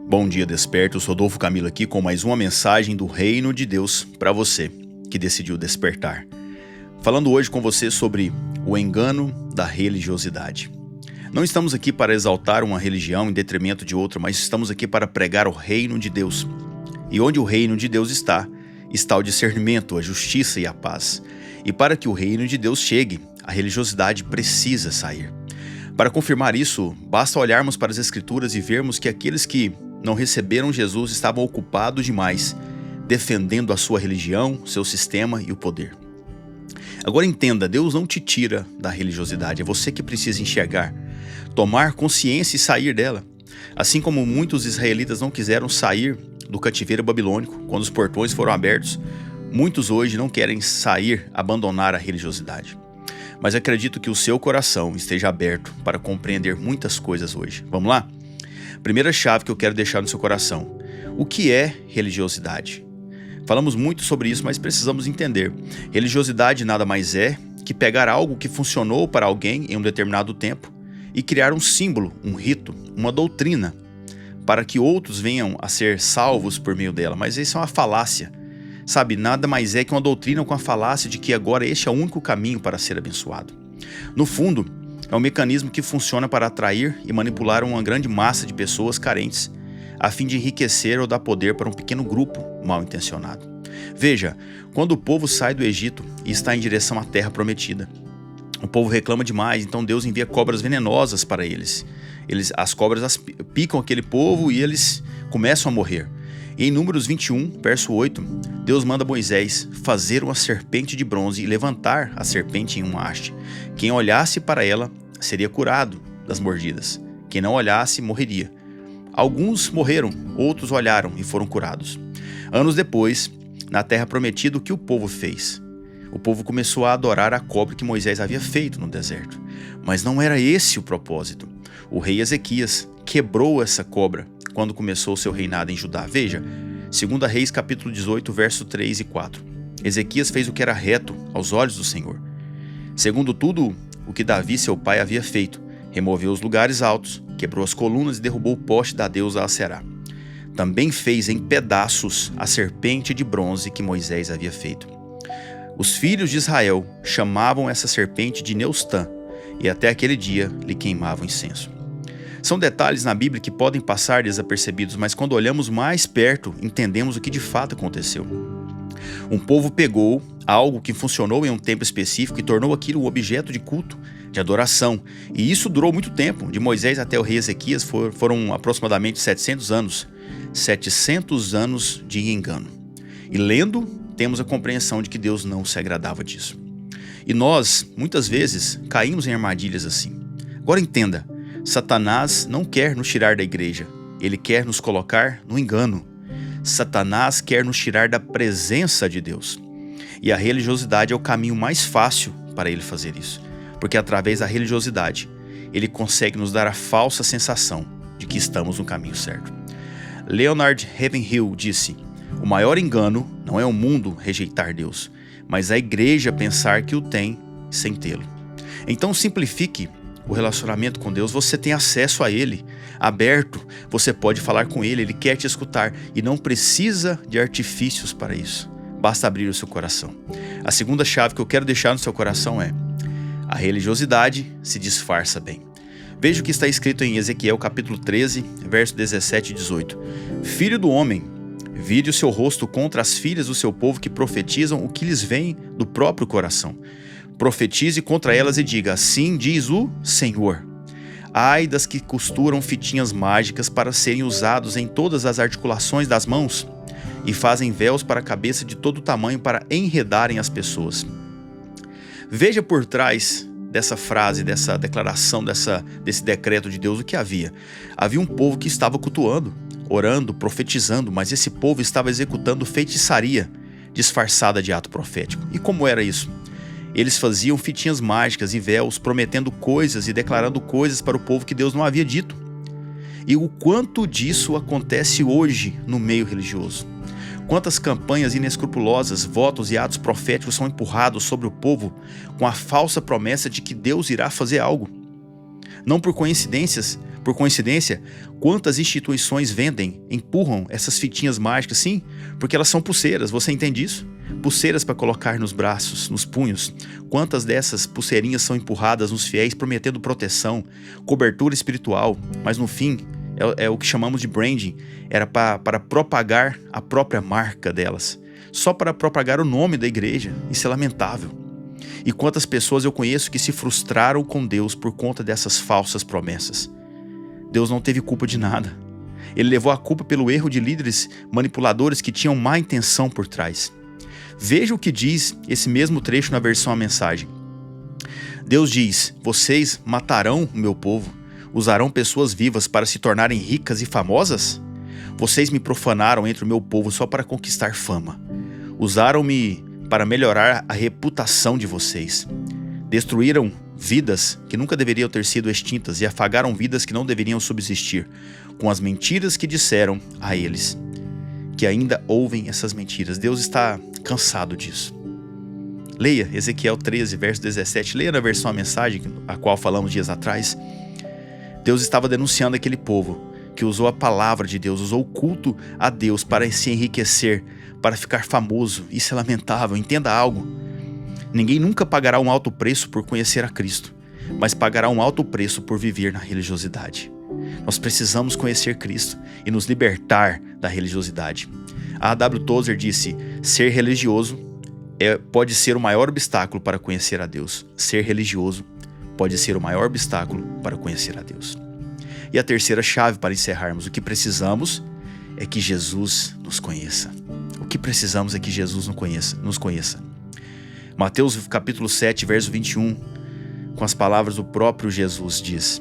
Bom dia, despertos. Rodolfo Camilo aqui com mais uma mensagem do Reino de Deus para você que decidiu despertar. Falando hoje com você sobre o engano da religiosidade. Não estamos aqui para exaltar uma religião em detrimento de outra, mas estamos aqui para pregar o Reino de Deus. E onde o Reino de Deus está o discernimento, a justiça e a paz. E para que o Reino de Deus chegue, a religiosidade precisa sair. Para confirmar isso, basta olharmos para as Escrituras e vermos que aqueles que não receberam Jesus estavam ocupados demais, defendendo a sua religião, seu sistema e o poder. Agora entenda, Deus não te tira da religiosidade, é você que precisa enxergar, tomar consciência e sair dela. Assim como muitos israelitas não quiseram sair do cativeiro babilônico quando os portões foram abertos, muitos hoje não querem sair, abandonar a religiosidade. Mas acredito que o seu coração esteja aberto para compreender muitas coisas hoje. Vamos lá? Primeira chave que eu quero deixar no seu coração. O que é religiosidade? Falamos muito sobre isso, mas precisamos entender. Religiosidade nada mais é que pegar algo que funcionou para alguém em um determinado tempo e criar um símbolo, um rito, uma doutrina, para que outros venham a ser salvos por meio dela. Mas isso é uma falácia. Sabe, nada mais é que uma doutrina com a falácia de que agora este é o único caminho para ser abençoado. No fundo, é um mecanismo que funciona para atrair e manipular uma grande massa de pessoas carentes, a fim de enriquecer ou dar poder para um pequeno grupo mal intencionado. Veja, quando o povo sai do Egito e está em direção à terra prometida, o povo reclama demais, então Deus envia cobras venenosas para eles. As cobras picam aquele povo e eles começam a morrer. E em Números 21, verso 8, Deus manda Moisés fazer uma serpente de bronze e levantar a serpente em uma haste. Quem olhasse para ela seria curado das mordidas. Quem não olhasse, morreria. Alguns morreram, outros olharam e foram curados. Anos depois, na terra prometida, o que o povo fez? O povo começou a adorar a cobra que Moisés havia feito no deserto. Mas não era esse o propósito. O rei Ezequias quebrou essa cobra quando começou o seu reinado em Judá. Veja, 2 Reis capítulo 18, verso 3 e 4. Ezequias fez o que era reto aos olhos do Senhor. Segundo tudo o que Davi, seu pai, havia feito, removeu os lugares altos, quebrou as colunas e derrubou o poste da deusa Aserá. Também fez em pedaços a serpente de bronze que Moisés havia feito. Os filhos de Israel chamavam essa serpente de Neustã, e até aquele dia lhe queimavam incenso. São detalhes na Bíblia que podem passar desapercebidos, mas quando olhamos mais perto, entendemos o que de fato aconteceu. Um povo pegou algo que funcionou em um tempo específico e tornou aquilo um objeto de culto, de adoração. E isso durou muito tempo. De Moisés até o rei Ezequias foram aproximadamente 700 anos. 700 anos de engano. E lendo, temos a compreensão de que Deus não se agradava disso. E nós, muitas vezes, caímos em armadilhas assim. Agora entenda. Satanás não quer nos tirar da igreja, ele quer nos colocar no engano. Satanás quer nos tirar da presença de Deus. E a religiosidade é o caminho mais fácil para ele fazer isso, porque através da religiosidade, ele consegue nos dar a falsa sensação de que estamos no caminho certo. Leonard Ravenhill disse: o maior engano não é o mundo rejeitar Deus, mas a igreja pensar que o tem sem tê-lo. Então simplifique o relacionamento com Deus. Você tem acesso a Ele, aberto, você pode falar com Ele, Ele quer te escutar e não precisa de artifícios para isso, basta abrir o seu coração. A segunda chave que eu quero deixar no seu coração é: a religiosidade se disfarça bem. Veja o que está escrito em Ezequiel capítulo 13, verso 17 e 18. Filho do homem, vire o seu rosto contra as filhas do seu povo que profetizam o que lhes vem do próprio coração. Profetize contra elas e diga: assim diz o Senhor. Ai das que costuram fitinhas mágicas para serem usados em todas as articulações das mãos e fazem véus para a cabeça de todo tamanho para enredarem as pessoas. Veja por trás dessa frase, dessa declaração, desse decreto de Deus o que havia. Havia um povo que estava cultuando, orando, profetizando, mas esse povo estava executando feitiçaria disfarçada de ato profético. E como era isso? Eles faziam fitinhas mágicas e véus, prometendo coisas e declarando coisas para o povo que Deus não havia dito. E o quanto disso acontece hoje no meio religioso? Quantas campanhas inescrupulosas, votos e atos proféticos são empurrados sobre o povo com a falsa promessa de que Deus irá fazer algo? Não por coincidências, Por coincidência, quantas instituições vendem, empurram essas fitinhas mágicas? Sim, porque elas são pulseiras, você entende isso? Pulseiras para colocar nos braços, nos punhos. Quantas dessas pulseirinhas são empurradas nos fiéis, prometendo proteção, cobertura espiritual, mas no fim é o que chamamos de branding, era para propagar a própria marca delas, só para propagar o nome da igreja. Isso é lamentável. E quantas pessoas eu conheço que se frustraram com Deus por conta dessas falsas promessas. Deus não teve culpa de nada. Ele levou a culpa pelo erro de líderes manipuladores que tinham má intenção por trás. Veja o que diz esse mesmo trecho na versão A Mensagem. Deus diz: vocês matarão o meu povo, usarão pessoas vivas para se tornarem ricas e famosas? Vocês me profanaram entre o meu povo só para conquistar fama. Usaram-me para melhorar a reputação de vocês. Destruíram vidas que nunca deveriam ter sido extintas e afagaram vidas que não deveriam subsistir, com as mentiras que disseram a eles, que ainda ouvem essas mentiras. Deus está cansado disso. Leia Ezequiel 13, verso 17. Leia na versão A Mensagem, a qual falamos dias atrás. Deus estava denunciando aquele povo que usou a palavra de Deus, usou o culto a Deus para se enriquecer, para ficar famoso. Isso é lamentável. Entenda algo. Ninguém nunca pagará um alto preço por conhecer a Cristo, mas pagará um alto preço por viver na religiosidade. Nós precisamos conhecer Cristo e nos libertar da religiosidade. A A.W. Tozer disse: ser religioso pode ser o maior obstáculo para conhecer a Deus. Ser religioso pode ser o maior obstáculo para conhecer a Deus. E a terceira chave para encerrarmos: o que precisamos é que Jesus nos conheça. O que precisamos é que Jesus nos conheça. Mateus capítulo 7, verso 21, com as palavras do próprio Jesus, diz: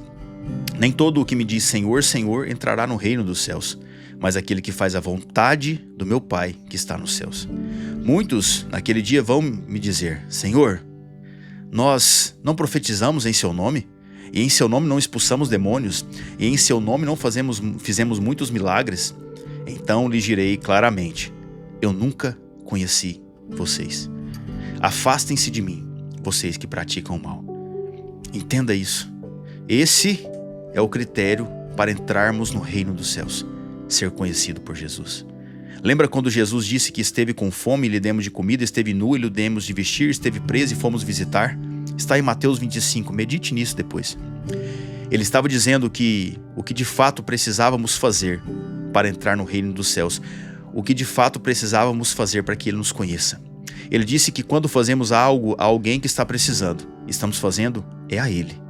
nem todo o que me diz Senhor, Senhor entrará no reino dos céus, mas aquele que faz a vontade do meu Pai que está nos céus. Muitos naquele dia vão me dizer: Senhor, nós não profetizamos em seu nome? E em seu nome não expulsamos demônios? E em seu nome não fizemos muitos milagres? Então lhes direi claramente: eu nunca conheci vocês. Afastem-se de mim, vocês que praticam o mal. Entenda isso. Esse é o critério para entrarmos no reino dos céus: ser conhecido por Jesus. Lembra quando Jesus disse que esteve com fome e lhe demos de comida, esteve nu e lhe demos de vestir, esteve preso e fomos visitar? Está em Mateus 25, medite nisso depois. Ele estava dizendo que o que de fato precisávamos fazer para entrar no reino dos céus, o que de fato precisávamos fazer para que Ele nos conheça. Ele disse que quando fazemos algo a alguém que está precisando, estamos fazendo a Ele.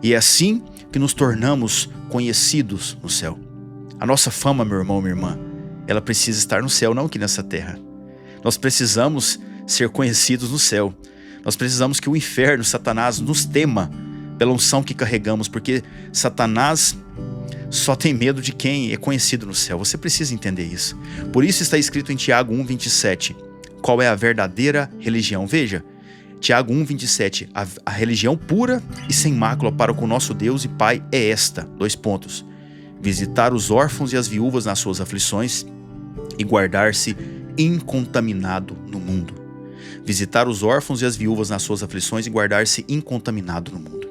E é assim que nos tornamos conhecidos no céu. A nossa fama, meu irmão, minha irmã, ela precisa estar no céu, não aqui nessa terra. Nós precisamos ser conhecidos no céu. Nós precisamos que o inferno, Satanás, nos tema pela unção que carregamos, porque Satanás só tem medo de quem é conhecido no céu. Você precisa entender isso. Por isso está escrito em Tiago 1,27. Qual é a verdadeira religião? Veja, Tiago 1,27. A religião pura e sem mácula para com nosso Deus e Pai é esta. : visitar os órfãos e as viúvas nas suas aflições e guardar-se incontaminado no mundo. Visitar os órfãos e as viúvas nas suas aflições e guardar-se incontaminado no mundo.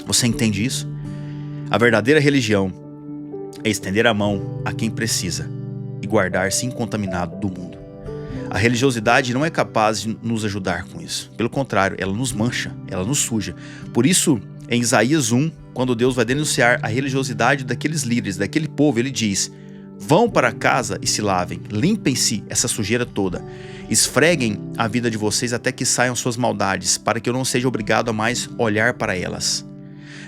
Você entende isso? A verdadeira religião é estender a mão a quem precisa e guardar-se incontaminado do mundo. A religiosidade não é capaz de nos ajudar com isso. Pelo contrário, ela nos mancha, ela nos suja. Por isso, em Isaías 1, quando Deus vai denunciar a religiosidade daqueles líderes, daquele povo, ele diz: vão para casa e se lavem, limpem-se essa sujeira toda, esfreguem a vida de vocês até que saiam suas maldades, para que eu não seja obrigado a mais olhar para elas.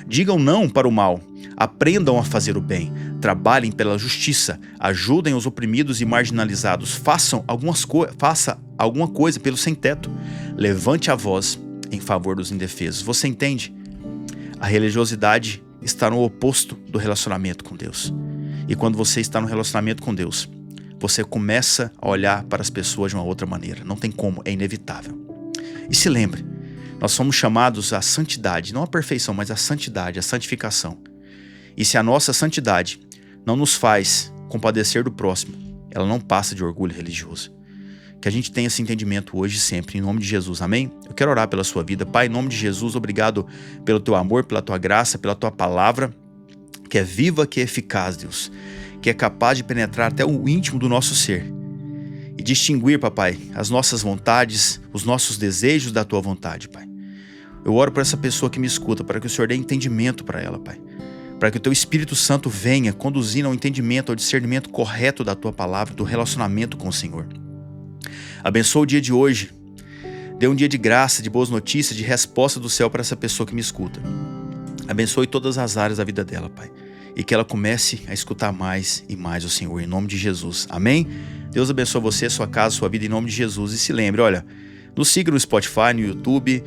Digam não para o mal, aprendam a fazer o bem, trabalhem pela justiça, ajudem os oprimidos e marginalizados, faça alguma coisa pelo sem-teto, levante a voz em favor dos indefesos. Você entende? A religiosidade está no oposto do relacionamento com Deus. E quando você está no relacionamento com Deus, você começa a olhar para as pessoas de uma outra maneira. Não tem como, é inevitável. E se lembre, nós somos chamados à santidade, não à perfeição, mas à santidade, à santificação. E se a nossa santidade não nos faz compadecer do próximo, ela não passa de orgulho religioso. Que a gente tenha esse entendimento hoje e sempre, em nome de Jesus, amém? Eu quero orar pela sua vida. Pai, em nome de Jesus, obrigado pelo teu amor, pela tua graça, pela tua palavra. que é viva, que é eficaz, Deus, que é capaz de penetrar até o íntimo do nosso ser e distinguir, papai, as nossas vontades, os nossos desejos da tua vontade, Pai. Eu oro por essa pessoa que me escuta, para que o Senhor dê entendimento para ela, Pai, para que o teu Espírito Santo venha conduzindo ao entendimento, ao discernimento correto da tua palavra, do relacionamento com o Senhor. Abençoa o dia de hoje. Dê um dia de graça, de boas notícias, de resposta do céu para essa pessoa que me escuta. Abençoe todas as áreas da vida dela, Pai, e que ela comece a escutar mais e mais o Senhor, em nome de Jesus. Amém? Deus abençoe você, sua casa, sua vida, em nome de Jesus. E se lembre, olha, nos siga no Spotify, no YouTube,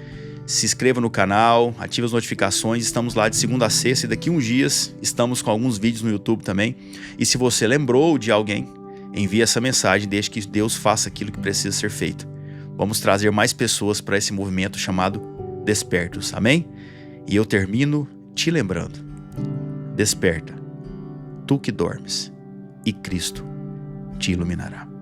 se inscreva no canal, ative as notificações. Estamos lá de segunda a sexta e daqui uns dias estamos com alguns vídeos no YouTube também. E se você lembrou de alguém, envie essa mensagem, deixe que Deus faça aquilo que precisa ser feito. Vamos trazer mais pessoas para esse movimento chamado Despertos. Amém? E eu termino te lembrando. Desperta, tu que dormes, e Cristo te iluminará.